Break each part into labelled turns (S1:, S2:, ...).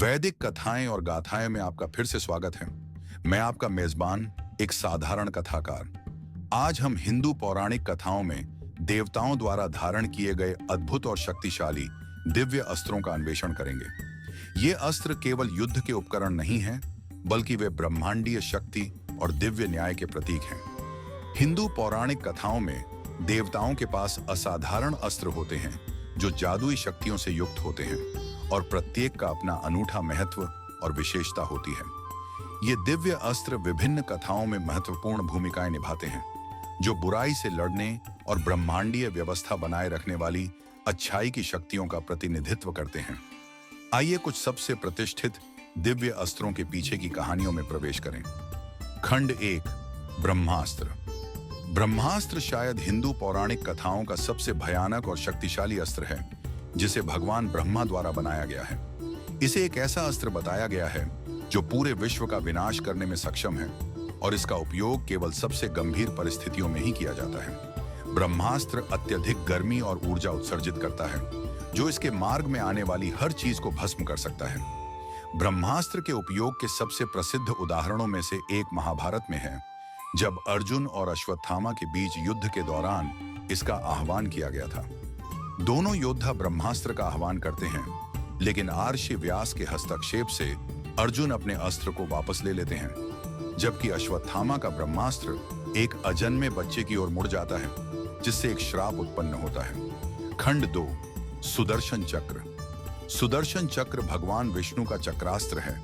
S1: वैदिक कथाएं और गाथाएं में आपका फिर से स्वागत है। मैं आपका मेजबान, एक साधारण कथाकार। आज हम हिंदू पौराणिक कथाओं में देवताओं द्वारा धारण किए गए अद्भुत और शक्तिशाली दिव्य अस्त्रों का अन्वेषण करेंगे। ये अस्त्र केवल युद्ध के उपकरण नहीं हैं, बल्कि वे ब्रह्मांडीय शक्ति और दिव्य न्याय के प्रतीक हैं। हिंदू पौराणिक कथाओं में देवताओं के पास असाधारण अस्त्र होते हैं जो जादुई शक्तियों से युक्त होते हैं, और प्रत्येक का अपना अनूठा महत्व और विशेषता होती है। ये दिव्य अस्त्र विभिन्न कथाओं में महत्वपूर्ण भूमिकाएं निभाते हैं, जो बुराई से लड़ने और ब्रह्मांडीय व्यवस्था बनाए रखने वाली अच्छाई की शक्तियों का प्रतिनिधित्व करते हैं। आइए कुछ सबसे प्रतिष्ठित दिव्य अस्त्रों के पीछे की कहानियों में प्रवेश करें। खंड 1, ब्रह्मास्त्र। ब्रह्मास्त्र शायद हिंदू पौराणिक कथाओं का सबसे भयानक और शक्तिशाली अस्त्र है, जिसे भगवान ब्रह्मा द्वारा बनाया गया है। इसे एक ऐसा अस्त्र बताया गया है जो पूरे विश्व का विनाश करने में सक्षम है, और इसका उपयोग केवल सबसे गंभीर परिस्थितियों में ही किया जाता है। ब्रह्मास्त्र अत्यधिक गर्मी और ऊर्जा उत्सर्जित करता है, जो इसके मार्ग में आने वाली हर चीज को भस्म कर सकता है। ब्रह्मास्त्र के उपयोग के सबसे प्रसिद्ध उदाहरणों में से एक महाभारत में है, जब अर्जुन और अश्वत्थामा के बीच युद्ध के दौरान इसका आह्वान किया गया था। दोनों योद्धा ब्रह्मास्त्र का आह्वान करते हैं, लेकिन महर्षि व्यास के हस्तक्षेप से अर्जुन अपने अस्त्र को वापस ले लेते हैं, जबकि अश्वत्थामा का ब्रह्मास्त्र एक अजन्मे बच्चे की ओर मुड़ जाता है, जिससे एक श्राप उत्पन्न होता है। खंड 2, सुदर्शन चक्र। सुदर्शन चक्र भगवान विष्णु का चक्रास्त्र है,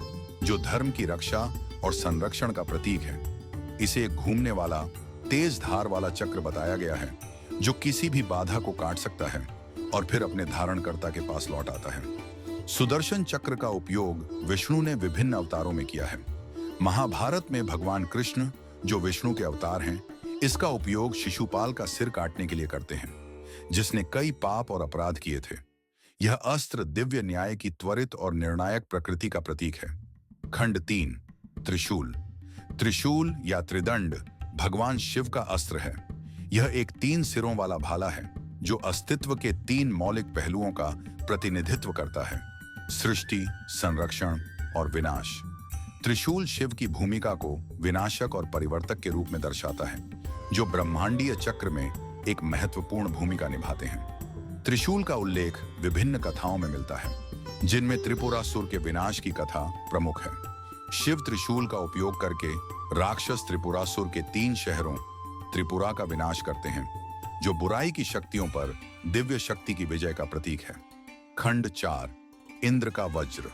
S1: जो धर्म की रक्षा और संरक्षण का प्रतीक है। इसे एक घूमने वाला, तेज धार वाला चक्र बताया गया है, जो किसी भी बाधा को काट सकता है और फिर अपने धारणकर्ता के पास लौट आता है। सुदर्शन चक्र का उपयोग विष्णु ने विभिन्न अवतारों में किया है। महाभारत में भगवान कृष्ण, जो विष्णु के अवतार हैं, इसका उपयोग शिशुपाल का सिर काटने के लिए करते हैं, जिसने कई पाप और अपराध किए थे। यह अस्त्र दिव्य न्याय की त्वरित और निर्णायक प्रकृति का प्रतीक है। खंड 3, त्रिशूल। त्रिशूल या त्रिदंड भगवान शिव का अस्त्र है। यह एक 3 सिरों वाला भाला है, जो अस्तित्व के 3 मौलिक पहलुओं का प्रतिनिधित्व करता है: सृष्टि, संरक्षण और विनाश। त्रिशूल शिव की भूमिका को विनाशक और परिवर्तक के रूप में दर्शाता है, जो ब्रह्मांडीय चक्र में एक महत्वपूर्ण भूमिका निभाते हैं। त्रिशूल का उल्लेख विभिन्न कथाओं में मिलता है, जिनमें त्रिपुरासुर के विनाश की कथा प्रमुख है। शिव त्रिशूल का उपयोग करके राक्षस त्रिपुरासुर के 3 शहरों त्रिपुरा का विनाश करते हैं, जो बुराई की शक्तियों पर दिव्य शक्ति की विजय का प्रतीक है। खंड 4, इंद्र का वज्र।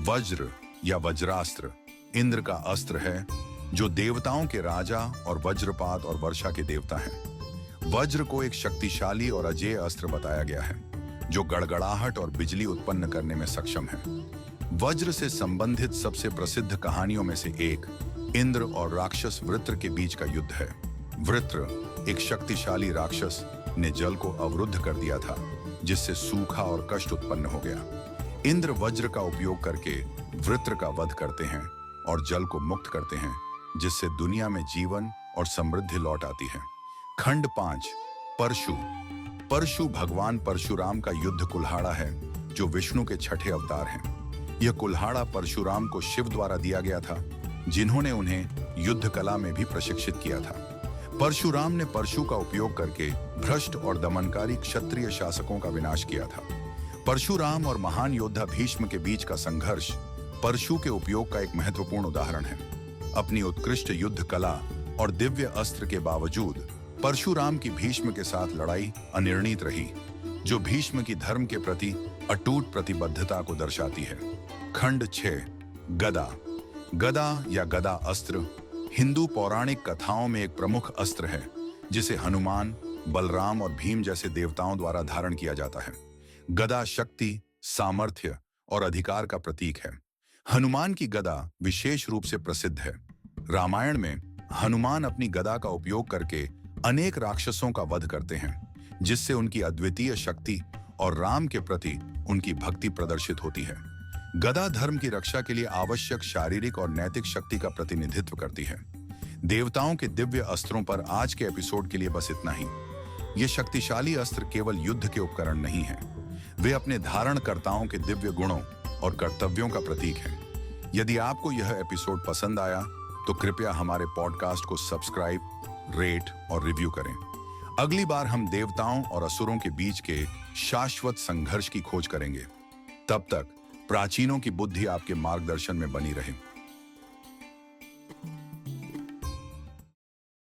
S1: वज्र या वज्रास्त्र इंद्र का अस्त्र है, जो देवताओं के राजा और वज्रपात और वर्षा के देवता हैं। वज्र को एक शक्तिशाली और अजेय अस्त्र बताया गया है, जो गड़गड़ाहट और बिजली उत्पन्न करने में सक्षम है। वज्र से संबंधित सबसे प्रसिद्ध कहानियों में से एक इंद्र और राक्षस वृत्र के बीच का युद्ध है। वृत्र, एक शक्तिशाली राक्षस, ने जल को अवरुद्ध कर दिया था, जिससे सूखा और कष्ट उत्पन्न हो गया। इंद्र वज्र का उपयोग करके वृत्र का वध करते हैं और जल को मुक्त करते हैं, जिससे दुनिया में जीवन और समृद्धि लौट आती है। खंड 5, परशु। परशु भगवान परशुराम का युद्ध कुल्हाड़ा है, जो विष्णु के 6ठे अवतार हैं। यह कुल्हाड़ा परशुराम को शिव द्वारा दिया गया था, जिन्होंने उन्हें युद्ध कला में भी प्रशिक्षित किया था। परशुराम ने परशु का उपयोग करके भ्रष्ट और दमनकारी क्षत्रिय शासकों का विनाश किया था। परशुराम और महान योद्धा भीष्म के बीच का संघर्ष परशु के उपयोग का एक महत्वपूर्ण उदाहरण है। अपनी उत्कृष्ट युद्ध कला और दिव्य अस्त्र के बावजूद परशुराम की भीष्म के साथ लड़ाई अनिर्णीत रही, जो भीष्म की धर्म के प्रति अटूट प्रतिबद्धता को दर्शाती है। खंड 6, गदा। गदा या गदा अस्त्र हिंदू पौराणिक कथाओं में एक प्रमुख अस्त्र है, जिसे हनुमान, बलराम और भीम जैसे देवताओं द्वारा धारण किया जाता है। गदा शक्ति, सामर्थ्य और अधिकार का प्रतीक है। हनुमान की गदा विशेष रूप से प्रसिद्ध है। रामायण में हनुमान अपनी गदा का उपयोग करके अनेक राक्षसों का वध करते हैं, जिससे उनकी अद्वितीय शक्ति और राम के प्रति उनकी भक्ति प्रदर्शित होती है। गदा धर्म की रक्षा के लिए आवश्यक शारीरिक और नैतिक शक्ति का प्रतिनिधित्व करती है। देवताओं के दिव्य अस्त्रों पर आज के एपिसोड के लिए बस इतना ही। ये शक्तिशाली अस्त्र केवल युद्ध के उपकरण नहीं हैं, वे अपने धारणकर्ताओं के दिव्य गुणों और कर्तव्यों का प्रतीक हैं। यदि आपको यह एपिसोड पसंद आया तो कृपया हमारे पॉडकास्ट को सब्सक्राइब, रेट और रिव्यू करें। अगली बार हम देवताओं और असुरों के बीच के शाश्वत संघर्ष की खोज करेंगे। तब तक प्राचीनों की बुद्धि आपके मार्गदर्शन में बनी रहे।